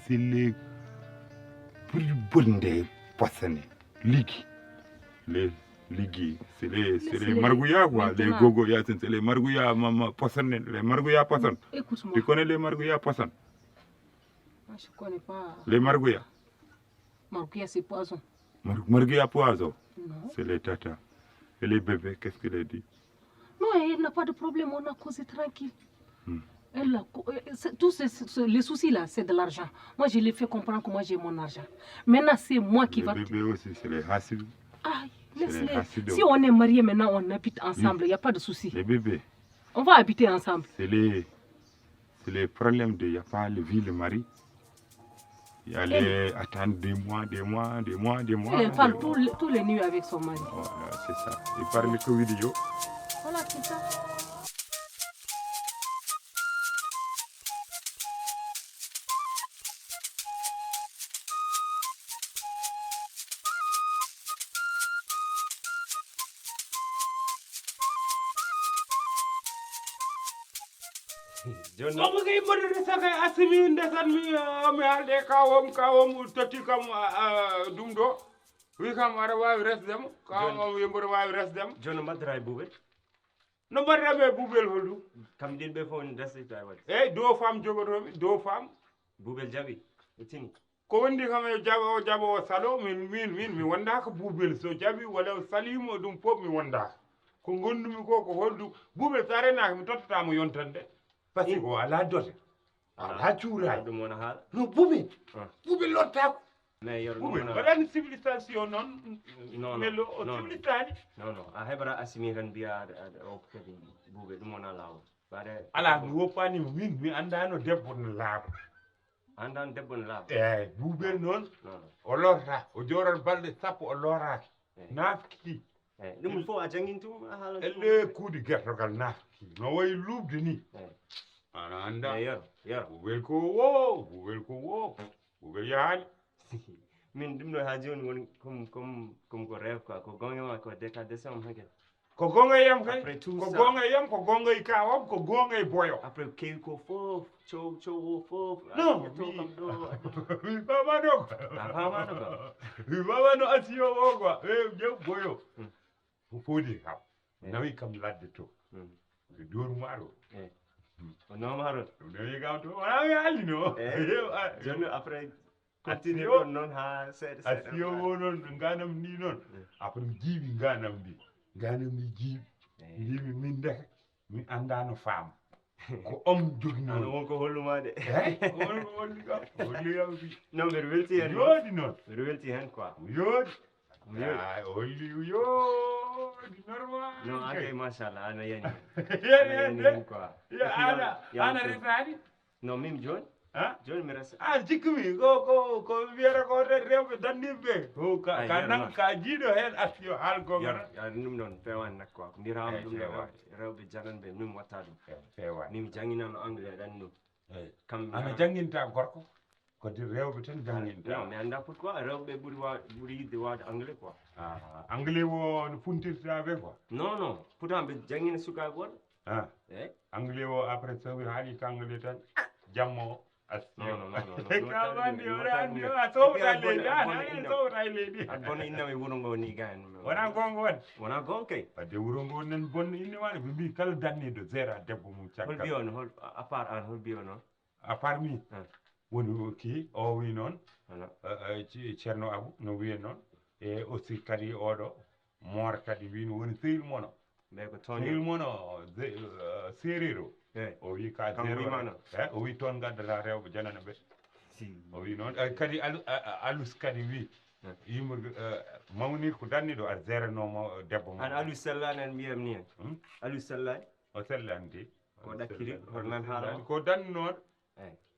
c'est les plus bonnes poissons. Les ligues, c'est les margouillas, quoi. Les gogoyas, c'est les margouillas poissons. Les margouillas poissons. Écoute-moi. Tu connais les margouillas poissons? Moi, je ne connais pas. Les margouillas. Margouillas, c'est poison. Margouillas poison. Non. C'est les tatas. Et les bébés, qu'est-ce qu'il a dit? Non, elle n'a pas de problème, on a causé tranquille. Les soucis là, c'est de l'argent. Moi, je l'ai fait comprendre que moi j'ai mon argent. Maintenant, c'est moi qui va. Les bébés aussi, c'est les hassides. Ah, laisse-les. Si on est mariés maintenant, on habite ensemble, il n'y a pas de souci. Les bébés. On va habiter ensemble. C'est les problèmes il n'y a pas le vie, le mari. Il y a les attendre des mois. Elle parle tous les nuits avec son mari. Voilà, c'est ça. Il parle que vidéo. Voilà, c'est ça. Omo kay modde saka asimi ndesan mi halde kawom totti kam dum do wi kam ara wawi resdemo kawom yemboto wawi resdemo joni mbaddata e buubel no mbaɗɗami e buubel holɗum kam ɗin ɓe fof ne resdita waɗi eyyi do fam jogotomi do fam buubel jaaɓi ɓe tini ko wondi kam e jaɓa o salo min mi wondaka buubel so jaaɓi walla salimo ɗum fof mi wondaka ko gondumi ko holɗum buubel sa renaka mi tottatamo yontande par ce que o ala dote ala cuurayi ɗum wona haala no buubel lottako mais yor buubel waɗani civilisation noon non mello o civilitani non a heɓata assimi tan mbiya o kadi buubel ɗum wona lawol bare ala mi woppanima mi andano debbo no laaɓa andano debbo no laaɓa eyyi buubel noon non o lorata o jorat balɗe sappo o loraki nafki eyyi ɗum fof a janggintum a haala elle kuuɗe guertogal nafki no wayi lubde ni ana anda yor buubel ko wo buubel yahani min ɗum ɗo ha joni woni comme ko rêve quoi ko gonga ko déca décembre hanke ko gonga yam kay après tout ko ça gonga yam ko gonga e kawam ko gonga e boyo après kewi ko fof cow fof non kam ɗo mi famano ko a famano ko mi famano asiyo o quoi e jew boyo ko foodi kam nawi kam ladde to e doru maaro o nomaro ɗum nawi kam to wona mi hallino joni après continue ɗon noon ha seeɗa asiyo o noon ganam ndi noon après mi jiiɓi ganam ndi jiiɓi mbimi min deke mi andano faama ko om joguino wonko holluma de on ko holli kam holli yam fi non mbeɗa welti hen yoodi noon mbeɗa welti hen quoi yoodi holli yoodi normal non ake machallah ana yani yani quoi ana resani non min joni joni mi resa jikkumi ko wiyata ko rewɓe dandiɓe ɓe ka jiiɗo hen asiyo haal gonga ɗum ɗon fewani nak quoi ko mbiyatama ɗum ɗo rewɓe jananɓe min mi watta ɗum fewani min jangginano anglais ɗanni ɗum kam ana jangguinta gorko kodi rewɓe tan jangguinta non mi anda pourquoi rewɓe ɓuuri yidde wawde anglais quoi anglais o no funtirta ɓe quoi non pourtant ɓe jangguina sukaɓe goɗɗo eyyi anglais o après so haali ko anglais tan jamma o non kamandi oɗa andi o a sowta leydi an sowta e leydi aɗa bonna innama e wuuro ngo ni gan wona gonga wadde wona gonga kay wadde wuuro ngo nan bonna inde wane ɓe mbi kala danniɗo zéra debbo mum hol mbi on hol à part an hol mbi o noon à part mi woni ki o wi noon ceerno abou no wiya noon e aussi kadi oɗo moor kadi wino woni sehil mono ɓe ko sehil mono séréer o wi ka o wi toon gaddata rewɓe janana ɓe o wi noon kadi alus kadi wi yimɓe mawni ko danniɗo aɗa zéranomo debbo mo an alus sellani en mbiyam ni hen alus sellani o sellani de ko ɗakkiri hoto nan haala ko dannoɗo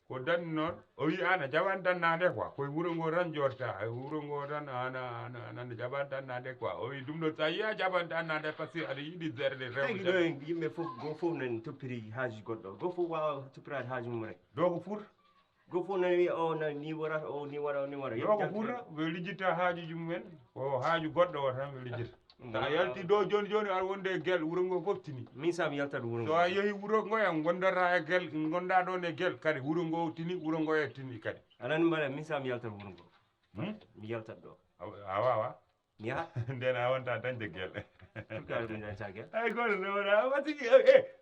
ko dannoɗo o wi an a jaɓani dannade quoi koye wuuro ngo tan jooɗata wuuro ngo tan ana jaɓani dannade quoi o wi ɗum ɗo sa yiya jaɓani dannade par ce que aɗa yiiɗi zerde rewɓe ɗo en yimɓe fof go fof nan toppiri haaji goɗɗo go fof wawa toppirade haaju mum rek ɗo ko furta go fof nani wiya o ni warata o ni waɗa o ni waɗa ɗo ko furta ɓe lijjitta haajuji mumen ko haaju goɗɗo o tan ɓe lijjita sa yalti do joni ar wonde gel wuro ngo fof tini min sam yaltat wuro so a yehi wuro ngo en gondata e gel gonda ɗon e gel kadi wuro ngo tini wuro ngo e tini kadi anan mbaɗa min sam yaltat wuro ngo mi yaltat ɗo a wawa mi yaha nden a wonta dañde gel pourquoi mi dañta gel ay goto rewata watigi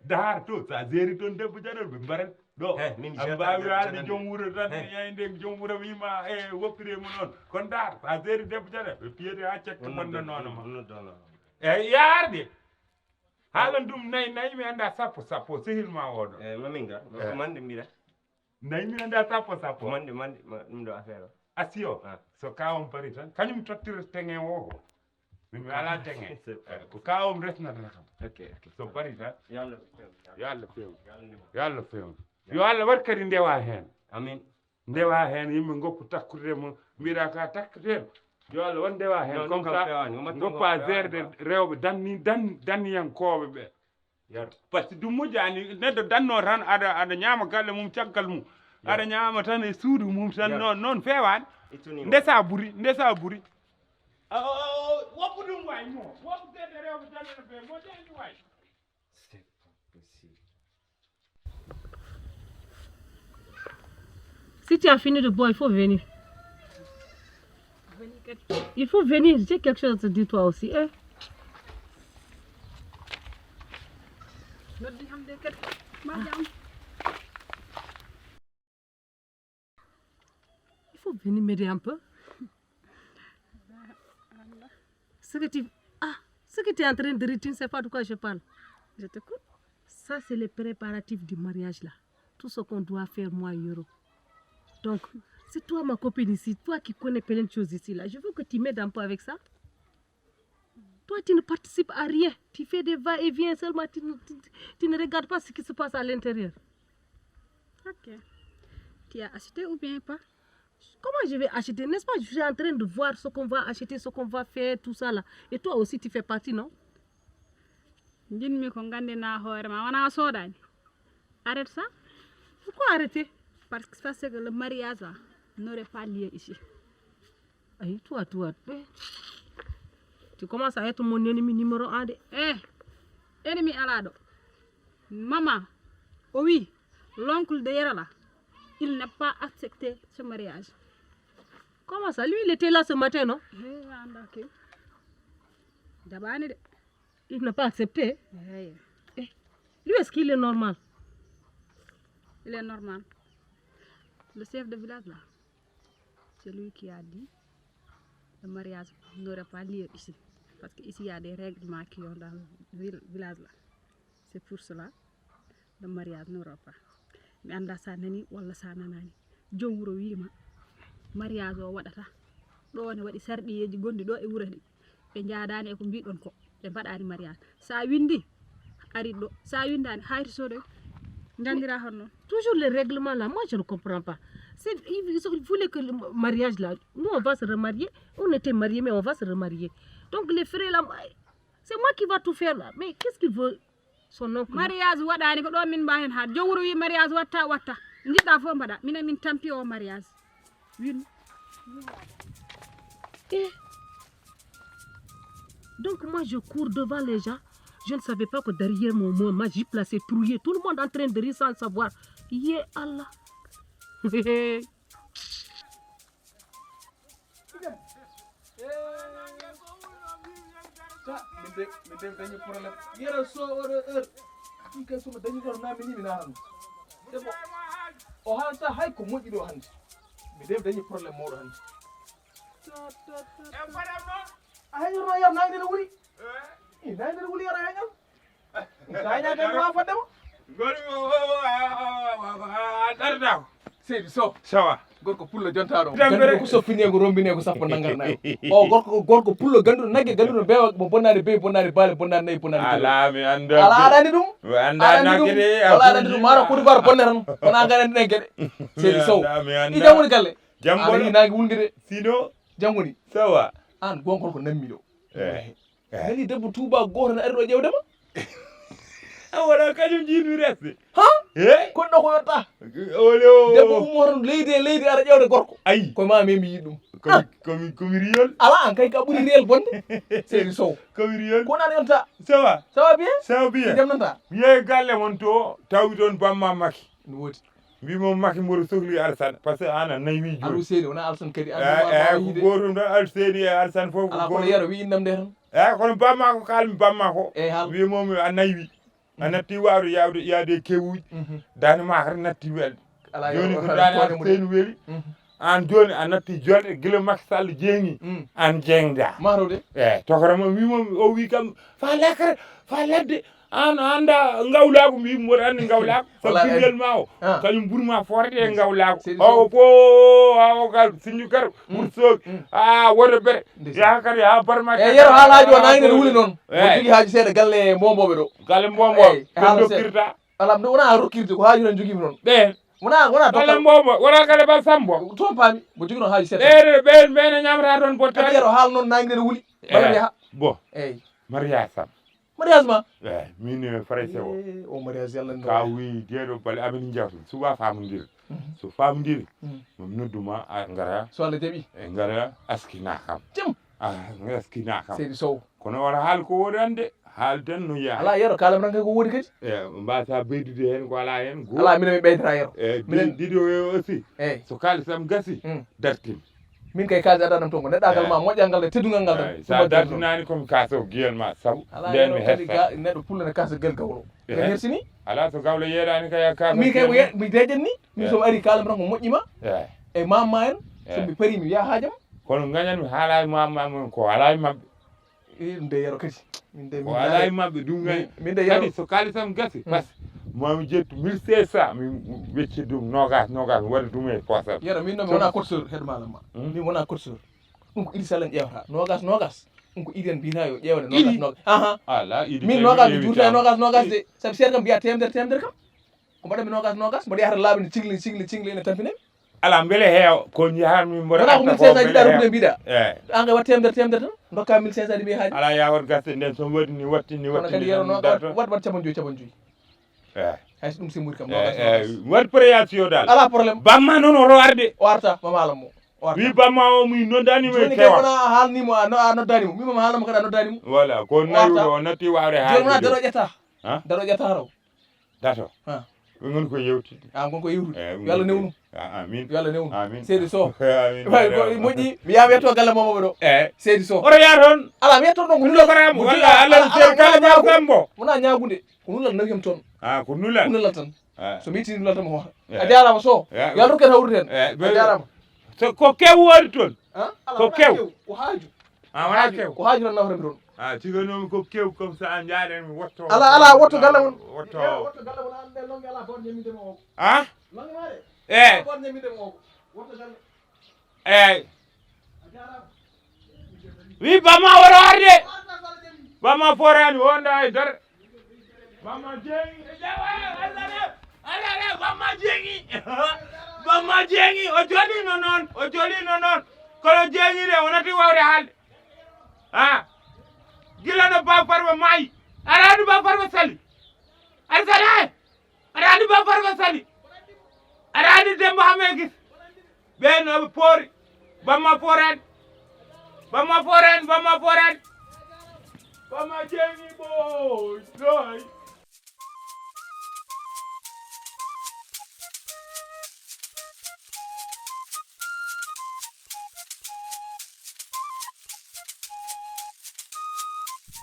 dahar to sa jeeri toon debbo jaɗol ɓe mbarat ɗo min a mbawi haalde joom wuuro tan yeyde joom wuuro wima e woppiremo noon kono dahar sa jeeri debbo jaɗol ɓe piyete ha cekka bonɗo nono ma eyyi yaarde haalan ɗum nayyi mi anda sappo sehil ma oɗo mamin ga ko mande mbiɗa nayyi mi anda sappo mande ɗum ɗo affaire o asi o so kawom pari tan kañum tottira teŋe o ko min ala teŋe ko kawom resnata kam ok so pari tan yo Allah few yo Allah wat kadi ndewa hen amin ndewa hen yimɓe goppu takkude mo mbiɗa ka takkuten yo Allah won ndewa hen comme ça goppa gerde rewɓe danniyankoɓe ɓe par ce que ɗum moƴƴani neɗɗo danno tan aɗa ñaama galle mum caggal mum aɗa ñaama tan e suudu mum tan noon fewani ndesa ɓuuri woppu ɗum way mo woppu seede rewɓe danno ɓe mo deñi way Si tu as fini de boire, il faut venir. Il faut venir. J'ai quelque chose à te dire toi aussi. Hein? Il faut venir m'aider un peu. Ce que tu es en train de dire, tu ne sais pas de quoi je parle. Je t'écoute. Ça, c'est les préparatifs du mariage là. Tout ce qu'on doit faire, moi, Yoro. Donc, c'est toi ma copine ici, toi qui connais plein de choses ici là. Je veux que tu m'aides un peu avec ça. Toi, tu ne participes à rien. Tu fais des va-et-vient seulement. Tu ne regardes pas ce qui se passe à l'intérieur. Ok. Tu as acheté ou bien pas? Comment je vais acheter? N'est-ce pas? Je suis en train de voir ce qu'on va acheter, ce qu'on va faire, tout ça là. Et toi aussi, tu fais partie, non? Arrête ça. Pourquoi arrêter? Parce que le mariage n'aurait pas lieu ici. Aïe, toi. Tu commences à être mon ennemi numéro 1. Ennemi alado. Maman, oh oui, l'oncle de Yerala, il n'a pas accepté ce mariage. Comment ça? Lui, il était là ce matin, non? Il n'a pas accepté. Lui, est-ce qu'il est normal? Il est normal. Le chef de village là, c'est lui qui a dit le mariage n'aurait pas lieu ici. Parce qu'ici il y a des règlements qui ont dans le village là. C'est pour cela le mariage n'aura pas. Mais anda sa nani wala sa nanani. Jo wuro wima mariage o wadata. Do ne wadi sardiyeji gondi do e wuradi. Be jaadani e ko bidon ko be badani mariage. Sa windi ari do sa windani hayri sodo. Toujours les règlements là, moi je ne comprends pas. Ils voulaient que le mariage là, nous on va se remarier, on était mariés mais on va se remarier. Donc les frères là, c'est moi qui va tout faire là. Mais qu'est-ce qu'il veut son oncle? Mariage wadani ko do min bahen ha jowru wi mariage watta. Ndida fo mbada min tampi o mariage. Win. Donc moi je cours devant les gens. Je ne savais pas que derrière mon moi j'ai placé trouillé. Tout le monde en train de rire sans savoir. Yeah Allah. Seydi Sow sawa gorko pullo jontaaɗo ganduɗo ko soffinego rombineko sappo nangarnayo o gorko pullo ganduɗo nagge ganduɗo bewa mo bonnade beyi bonnade baali bonnade nayyi bonnade ala mi anda ala aɗani ɗum anda nakede wala aɗani ɗum mara kodi bar bonne tan wona ganandi ɗen gueɗe Seydi Sow i jam woni galle aɗa hinagi wundire sino jam woni sawa an gonkon ko nammi ɗo nani debbo tuuba goto ne ari ɗo ƴewdema wona kañum jiiɗmi resde ha koɗɗo ko yotta ole o debbo ummo tan leydi e leydi ara ƴewde gorko ayi koye ma mi yiɗi ɗum komi riyol ala an kay ka ɓuri réel bonde seydi sow komi riyol ko nani on ta ça va bien va bien dem nan ta wiye galle mon to tawi toon bamma Macky no wodi mbimo Macky mboɗo sohli Alassane par ce que an a naywi alu joni seydi wona Alassane kadi ko gotum tan Alseydi e Alassane fof ala kono yero wi innam nde tan kono bamma ko kalmi bamma ko eyyi haal wimomi a naywi a natti wawde yaade kewuji dane ma kadi natti welde ala joni ko dane Alseydi weeli an joni a natti jolɗe guila Macky Sall jeeŋi an jeeŋda marode eyyi tokorama wimomi o wi kam fa lakare fa ladde an anda ngawlaako mbimi mboɗo andi ngawlaako so ɓinguel ma o kañum ɓuurma forte e ngawlaako o fo o kal sinju kar Wourossogui woto bere yaha kadi ha barma e yero haalaji o nangue ne wuuli noon o jogui haaji seeɗa galle mbomboɓe ɗo galle mbombo ko dokkirta ala ɗum wona rokkirde ko haaju noon joguimi noon ɓen wona galle mbombo wona galle ba Sambo toon paami mo jogui noon haaji seeɗa ɓen ñamata toon bottari yero haal noon nangue ne wuuli bala yaha bon eyyi mariage sam mariage ma min farayse o mariage yalla ka wi jeeɗo balle amin jawtu suba famodiri so famodiri mom nodduma a gara so Allah jaɓi e gara askina kam tim askina kam seydi sow kono wona haal ko woni ande haalden no yaha ala yero kalam tan kay ko woodi kadi mbasa beydude hen ko ala hen ala minen mi ɓeydata yero minen ɗiɗo aussi eyyi so kaalisam gasi dartin min kay kalde adanam toon ko neɗɗagal ma moƴƴal ngal e teddungal ngal tan sa dartinani komi kaso guiyel ma saabu nden mi hessa neɗɗo pulla ne kasa guel gawlo ne hersini ala so gawlo yeeɗani kaya ka min kay mi deƴat ni min somi ari kalam tan ko moƴƴima e mamma en somi paari mi wiya haajam kono gañanmi haalani mamma ko alay mabɓe ɗum de yero kadi min de ko alay mabɓe ɗum gani min de kadi so kaalisam gasi par ce que mami jettu 1500 mi wecci ɗum nogas mi waɗi ɗum e posam yero min noon mi wona cotiseur head malam ma min wona cotiseur ɗum ko Idi Sall en ƴewata nogas ɗum ko Idi en mbiyata yo ƴewde nogas ala Idi min nogas mi juurta e nogas de saabi seeɗa kam mbiya temedere kam ko mbaɗanmi nogas mboɗo yahata laaɓi ne cingli ene tampinemi ala beele heewa ko jahanmi mboɗo wona ko 1500 jiɗa rukude mbiɗa eyyi an kay wat temedere tan dokka 1500 ɗi mbiye haaji ala yawat gasde nden somi waɗini wattini kono kadi yero wat capan joyyi eyyi hayso ɗum simmori kam wat préation dal ala probléme bamma noon oto arde o arta mama alam mo wi bamma o mi noddanimo e joni kay wona haalnimo a noddanimo mimama haalnamo kadi a noddanimo voilà ko nawiɗo o natti wawde joni wona daɗo ƴetta taw dato ɓe gon ko yewtide gonko yewtude yo Allah newnu amin yo Allah newnu amin seydi Sow amin moƴƴi mi yaha wiyatto galle momoɓe ɗo seydi Sow oto yaa toon ala mi yetto ɗon ko nullakoramo walla allah ser kala ma sambo wona ñagude ko nullal nawiyam toon ko nullal tan so mi yittini nullal tan mo hoota a jarama Sow yo Allah rokkete hawrude hen a jarama so ko kew woni toon ko kew ko haaju wona kew ko haaju tan nawrami toon ciganomi ko kew comme ça jaaɗen mi wotto ala wotto galle mon wotto galle mon an nde longue ala bor ñamidema o longue ma de eyyi bor ñamidema o wotto galle eyyi wi bamma woto arde bamma forani wonda e dara bamma jeeŋi alale bamma jeeŋi o jolino noon kono jeeŋi de wonati wawde haalde gila no Ba Farba maayi aɗa andi Ba Farba sali aɗa andi Ba Farba sali aɗa andi Demba Hame Gis ɓen oɓe poori bamma forani bamma jeeŋi ɓoy ɗoy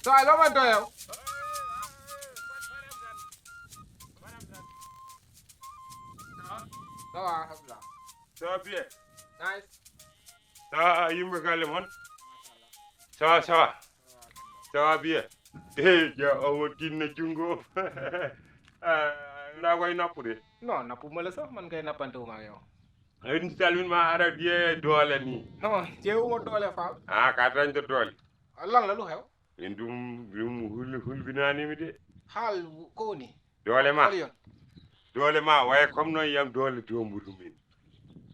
So I love it, Doyle. So I have that. ça va bien Nice. ça va yimɓe galle moon ça va bien ja omo tinno junngo nda koye nappude Non, nappuma la sax man kay nappantewuma ak yow. en salminma aɗa ƴee doole ni Non, jeewuma doole faam. ka dañde doole Lan la lu xew? en ɗum hulbinanimi de Xaal ko woni. doole ma Hol yoon. doole ma waye comme noon yiyam doole domburu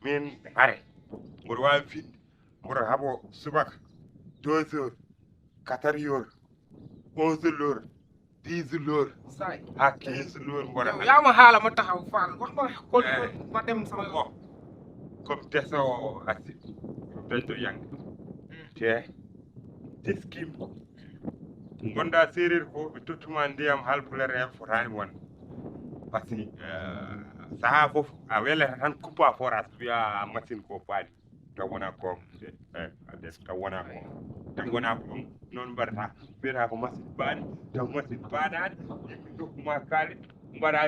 min pare mboɗo wawi fiɗde mboɗo haɓo subaka 2 heures 4 heures 11 heures 10 heures Saay. ha 15 heures mboɗo Yaa ma xaala ma taxaw faal wax ma ko ma dem sama comme deso o assi to yang te tiskim gonda serir ko ɓe tottuma ndiyam halpulare en fotani won par ce que saha fof a welata tan coupa forage wiya machine ko paali taw wona ko taw wona ko noon mbaɗata mbiyata ko machine baani taw machine baɗani yimɓe dokkuma kaali mbaɗa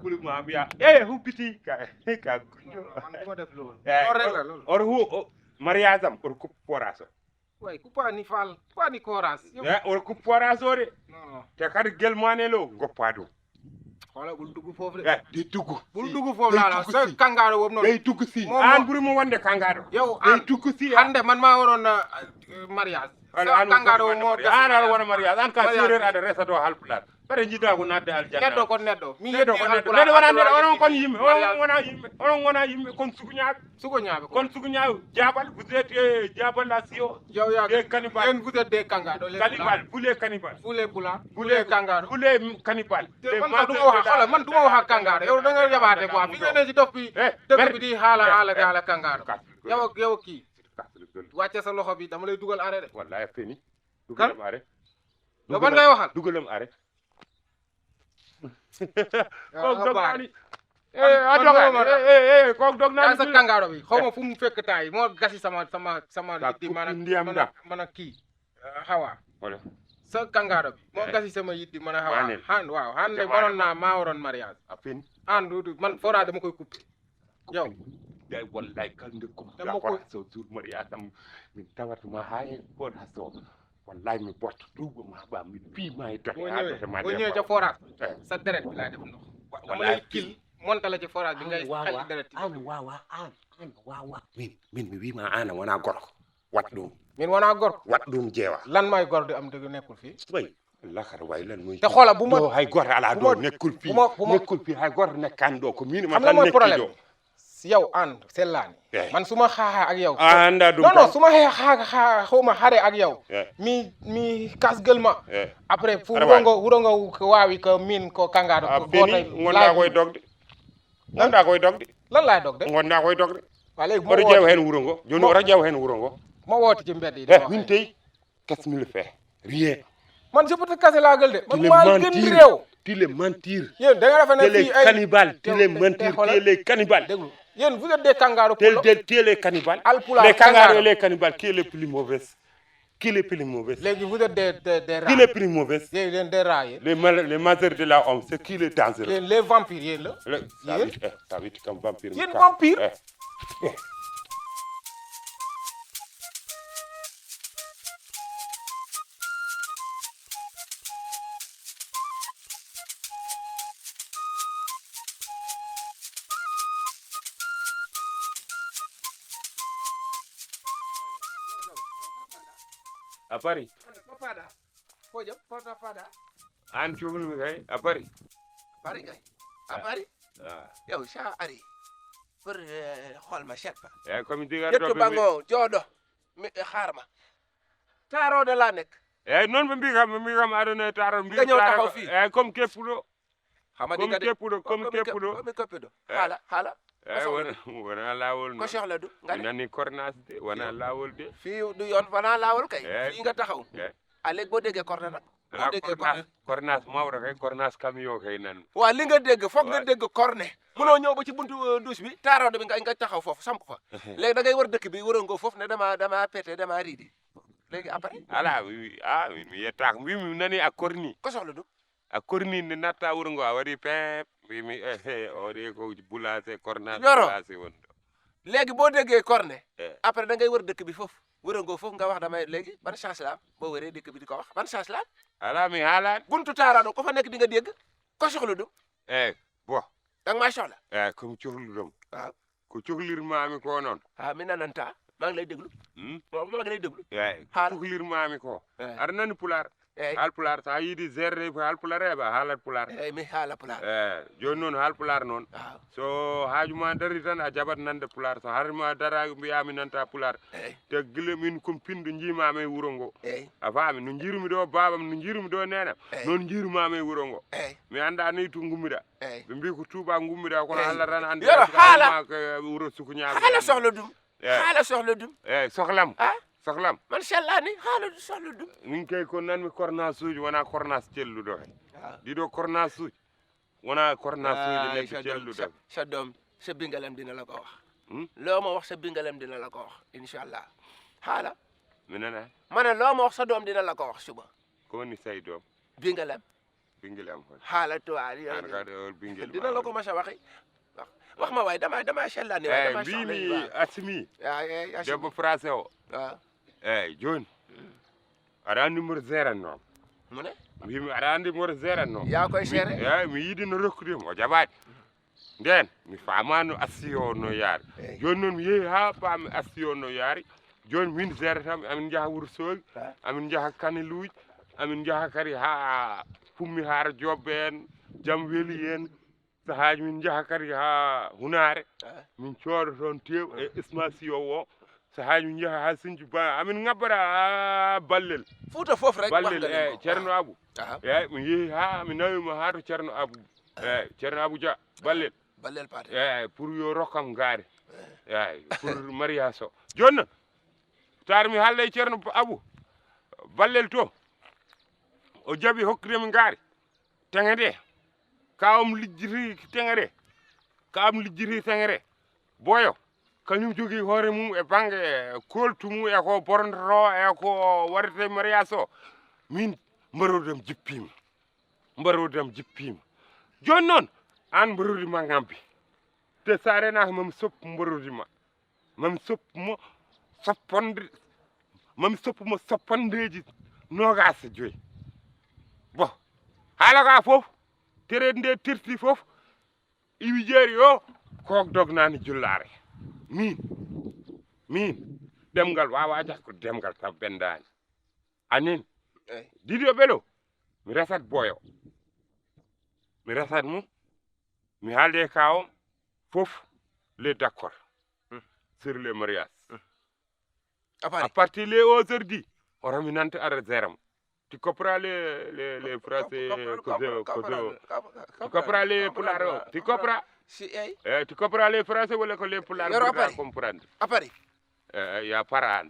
kuli ma mbiya hubbiti ka guño oto hu mariage am oto coupe forage o way kupani fal kupani koras oto coupe forage o de non te kadi guel manelo goppa dow xola bul dugg foofu de di dugg bul dugg foofu laa sa kangaaro boobu noonu day dugg si Moom- an ɓuuri mo wonde kangaɗo yow day dugg si hande man maa waroon na mariage sa kangaaro moo an aɗa wona mariage an ka séréer aɗa resa to halpular bare jiida ko nadde aljanna neɗɗo ko neɗɗo mi neɗɗo ko neɗɗo neɗɗo wona neɗɗo onon kon yimɓe onon wona yimɓe kon suguñaaɓe sugo ñaaɓe ko kon suguñaaɓe jaabal vous êtes jaabal la sio yow yaa des cannibales yéen vous êtes des kangaaro les cannibales vous les cannibales les pulaar vous les kangaaro vous les cannibales man du ma wax xoolal man du ma wax ak kangaaro yow da nga yabaate quoi fi nga ne si dof bi dëkk bi di xaala kangaaro yow ak kii wàcce sa loxo bi dama lay dugal arrêt de wallahi feni dugalam are yow ban ngay waxal dugalam are yow kok dog nga nani man adoga kok dog yaa nani sa kangaaro bi xaw ma fu mu fekk temps yi moo gasi sama Ka yitti kuppi ndiyam da. man a kii xawa wala sa kangaaro bi moo gasi sama yitti man a xawa Manel. han waaw han de waroon naa maa waroon mariage a feni han du man fora dama koy coupé yow day wallahi kalde ko Dama da ko- ko so tur mariage am min tawatuma ha e ko ha so wallahi mi bot duuba ma ba mi pi ma e to boo ñëwee ca forage sa deret bi laay def ndox dama lay kil monta la ci forage bi ngay xaj deret yi an wawa min mi wima ana wona gorko wat ɗum min wonaa gor wat ɗum jeewa lan mooy gor di am dëgg nekkul fii way lakara way lan moy te xoola bu ma ɗo hay goto ala bu ɗo ma- nekkul fi bu ma- nekkul fi hay goto nekkani ɗo ko min ma xam nga tan mooy nekki problème ɗo si yow an sellaani Eh. man su ma xaaxaa ak yow a anda ɗum non non tan su ma xaa xawma xare ak yow Eh. mi kas gël ma Eh. après fu Aɗa wawi. wurongo ko waawi ko min ko kangaɗo a ko feni gonɗa koye dogde gonɗa koye dogde lan laay dog de gonɗa koye dogde waa léegi ma oto ƴeew wooti hen wuuro ngo joni oto ƴeew hen wuuro ngo ma wooti ci mbedd yi di e wax min teyi qu'est-ce qu'il fait rien man je peux te casser la gueule de man tu les maa gën mentir réew tu les mentir yéen da nga defe tu ne les fii ay cannibales tu te- les te- mentir xoolal. tu les cannibales déglu yéen vous êtes des kangaaro Tel, pulo tel, tu es les cannibales. Alpulaar, Les kangaroos kangaaro. et les cannibales, qui est le plus mauvais? Qui est le plus mauvais? léegi vous êtes des rats Qui est le plus mauvais? yéen leen des rats yéen Les majeurs de la homme, c'est qui le dangereux? yéen les vampires yéen la Le- T'as vu comme vampire. Yéen vampire? Eh. A Paris. Papada foo jëm Papada An cugul mi kay a Paris. Paris kay a Paris Ah. yow sa ari pour xool ma seet ba Eh, comme diga yetto bango jooɗo mi xaarma taarooɗo laa nekk Eh, non ɓe mbi kam aɗana taro mbi Nga ñëw taxaw fii. Eh, comme keppuɗo. xamadi Comme nga de keppuɗo, comme keppuɗo. komi koppiɗo haala Eh, wona lawol ko no. sohla du nga Mi de nani cornas de, wona lawol de. fii du yoon wona laawol kay Eh. fii nga taxaw Eh. a léegi boo déggee corne nag boo Ah, déggee cornas, corne cornas mawɗo kay, cornas camion kay nan. waaw li nga dégg foog nga Ouais. dégg corne mënoo ñëw ba ci buntu douche bi taarooɗo bi nga taxaw foofu samp fa léegi da ngay war dëkk bi wërangoo foofu ne dama pété dama riidi léegi après Ala, mi yettaka, mbimi nani a corni. ko sohla du A corni nde natta wuuro ngo a waɗi pep. Mbimi o de ko boulanger cornas Yoro. boulanger woni ɗo. léegi boo déggee corne Eh. après da ngay wër dëkk bi foofu wërangoo foofu nga wax damay léegi ban chance la am boo wëree dëkk bi di ko wax ban chance la am Ala mi haalani. buntu taaraano ko fa nekk di nga dégg ko soxla du Bon. da nga maa soxla Komi cohluɗom. waaw Ko cohlirmami ko noon. ah mi nananta maa ngi lay déglu maa ngi lay déglu Eyi, Haala. cohlirmami ko. Eh. Aɗa nani pular. eyi Halpular sa yiidi gérde halpular heɓa haalat pular. eyi mi haala pulaar Joni noon halpular noon. waaw So haajuma dari tan a jaɓat nande pular so harma dara mbiyami nanta pular eyi te gila min kom pinɗo jimama e wuuro ngo eyi a faami no jirumi ɗo babam no jirumi ɗo nenam Eyi. noon jirumama e wuuro ngo eyi mi anda ni to gummiɗa eyi ɓe mbi ko tuuba gummiɗa kono Eyi. Allah tan andi Yoro, haala. ko wuuro sukuñaɓe haala sohla dum haala sohla ɗum sohlam ah sohlam man sellani haala sohla ɗum min kay ko nanmi cornas uji wona cornas celluɗo he ɗiɗo cornas uji wona cornas uji neɗɗo celluɗo sa doom sa bingalam dina la ko wax loo ma wax sa bingalam dina la ko wax inchallah haala mi nana ma ne loo ma wax sa doom dina la ko wax suba ko woni say doom bingalam bingilam hon haala tuwaar an kadi o bingel dina la ko mas a waxi wax ma waay dama sellani waay dama mbimi asmi ya debbo français o eyyi joni aɗa andi numéro 0 noon mu ne mbimi aɗa andi numéro 0 noon yaa koy seere eyyi mi yiiɗi no rokkudima o jaɓaɗi nden mi famano assi o no yaari joni noon mi yeehi ha paami assi o no yaari joni min gére tan amin jaaha Wourossogui amin jaaha Kaneluji amin jaaha kadi ha Pummi Haara Jobbe en Jam Weeli en sahaji min jaaha kadi ha Hunare min cooda toon tew e Isma o sahaji min jaaha ha Sinthiou Ba amin ngabbata ha Ballel Fouta fof rek Ballel eyyi ceerno Abou eyyi mi yeehi ha mi nawima ha to ceerno Abou eyyi ceerno Abou Dia Ballel Paté eyyi pour yo rokkam gaare eyyi pour mariage o joni noon taar mi haalde e ceerno Abou Ballel to o jaɓi hokkudemi gaari teŋe nde kawam lijjiti teŋe nde kawam lijjiti teŋe nde boyo kañum jogui hoore mum e banggue koltu mum e ko bornoto e ko waɗete mariage o min mbarodam jippima joni noon an mbarodima gampi te sa renaka mami soppu mbarodima mami soppumo soppandeji 25 bon haala ka fof terede nde terti fof iwi jeeri yo kok dognani jullare min ɗemgal wawa jakkude demgal taw bendani anin Didio Bello mi resat boyo mi resat mum mi haalde kawom fof les d'accord sur le mariage à partir les 11h10 ora mi nanta ara zeram tu comprends les français tu comprends les pulaar tu comprends tu comprends les français wala ko les pulaar pour comprendre a pari ya paran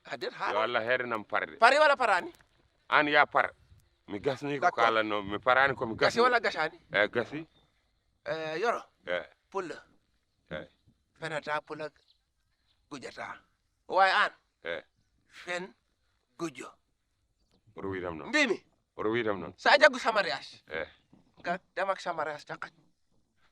adet yo Allah herenam parde pari wala parani an ya par mi gasni ko kala no mi parani ko mi gasi wala gasani gasi yoro pulla fenata pulla gujata way an fen gujo oɗo wiitam noon mbimi oɗo wiitam noon sa jaggu sa mariage ga demak sa mariage takkat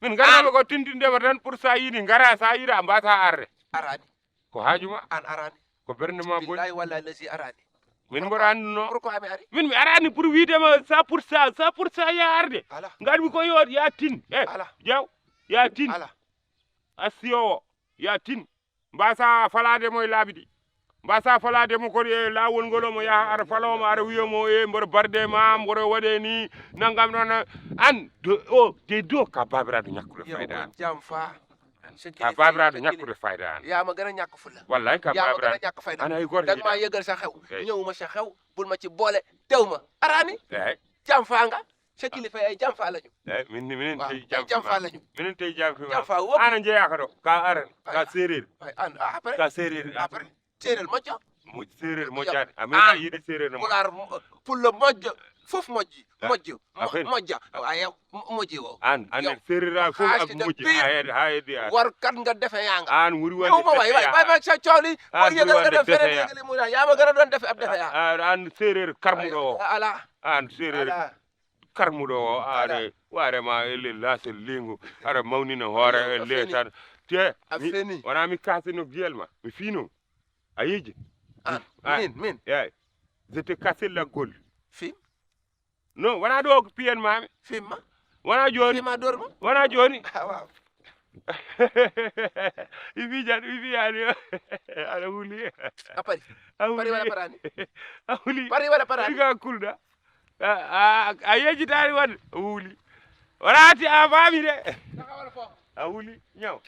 min garama ko tintindema tan pour sa yiini gara sa yiiɗa mbasa arde arani ko haajuma an arani ko bernde ma boni billahi walla lasi arani min mboɗo anduno pourquoi mi ari min mi arani pour wiidema 100% ya arde ngarmi ko yo ya tin jaw ya tin asiyo ya tin mbasa falademo e laabi ɗi mbasa falademo kodi e lawol ngol omo yaha ara falomo ara wiyomo e mboɗo barde ma mboɗo waɗe ni naggam ɗon an de do ka babiraɗo ñakkude fayda an jam fa ka babiraɗo ñakkude fayda an yama gën a ñàkk fulla wallahi ka yama gën a babiraɗo ñàkk fayda ana ay goto dag ma yëgal sa xew ñëwuma sa xew bul ma ci boole tew ma arani jam fa nga sa kilifa ay jam fa lañu minen tey jam fa lañu minen tey jam jam fa wop ana jeeyaka ɗo ka aran ka séréer an après ka séréer après séréer moƴƴo séréer moƴƴani amin yiɗi séréer no pular pulla moƴƴo fof moƴƴi moƴƴa waye moƴƴi o an anen séréer fof ak moƴƴi ha heddi an war kat nga defe yanga an wuri wonde ñëwma way ma sa cooli o yëgal nga def fere yëgali mu yama gën a doon defe ab defe yaa an séréer karmuɗo o ala an séréer karmuɗo o are warema ele laase lingu aɗa mawnina hoore e le tan te wona mi kasino guyel ma mi fiino a yiiji min eyyi je te casse la gueule film non wona ɗo ko piyen mami film ma wona joni film ma dor ma wona joni waaw ifijani aɗa huuli a pari pari wala parani a huuli pari wala parani ka kulɗa a yejjitani wadde a huuli wona ati a faami de a huuli ñaw